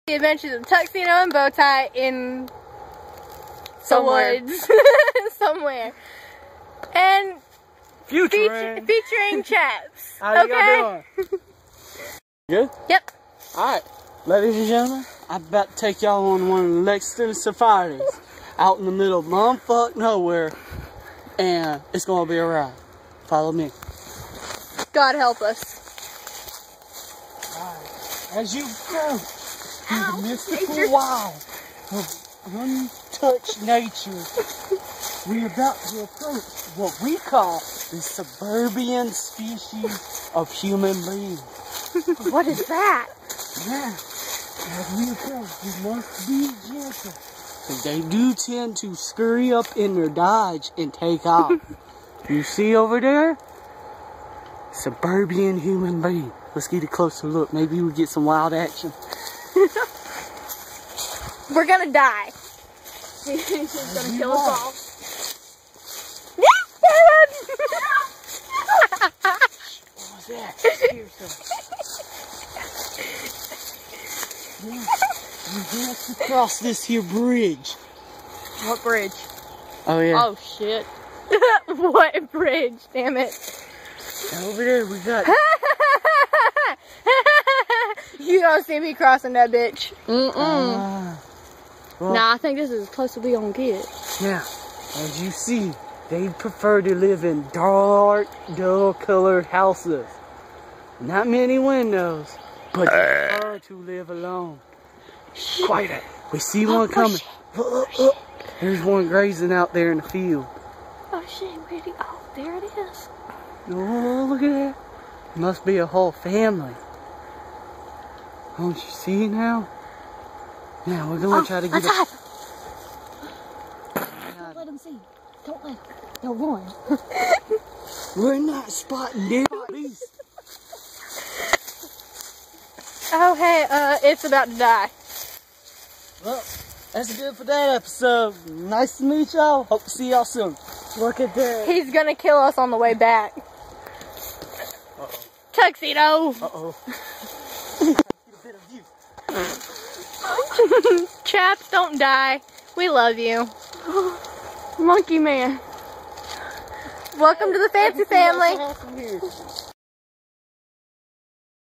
The Adventures of Tuxedo and Bowtie in Somewhere. the woods. Somewhere. And featuring Chaps. How you y'all doing? Good? Yep. Alright, ladies and gentlemen, I'm about to take y'all on one of the Lexington safaris out in the middle of bumfuck nowhere, and it's gonna be a ride. Follow me. God help us. Alright, as you go through the mystical wild of untouched nature, we're about to approach what we call the suburban species of human being. What is that? Now, as we approach, we must be gentle, because they do tend to scurry up in their dodge and take off. You see over there? Suburban human being. Let's get a closer look. Maybe we get some wild action. We're gonna die. He's gonna kill us all. What was that? We have to cross this here bridge. What bridge? Oh yeah. Oh shit. What bridge? Damn it. Over there we got... You don't see me crossing that bitch. Well, Nah, I think this is as close as we gonna get. now, as you see, they prefer to live in dark, dull-colored houses. Not many windows, but they prefer to live alone. Quiet. We see one coming. There's one grazing out there in the field. Oh shit, where'd he? Oh, there it is. Oh, look at that. Must be a whole family. Don't you see now? Now we're gonna try to get it. Don't let him see. Don't let him. They'll run. We're not spotting dead bodies. Oh hey, it's about to die. Well, that's good for that episode. Nice to meet y'all. Hope to see y'all soon. Look at that. He's gonna kill us on the way back. Uh-oh. Tuxedo. Uh-oh. Chaps, don't die. We love you. Monkey man. Welcome to the fancy family.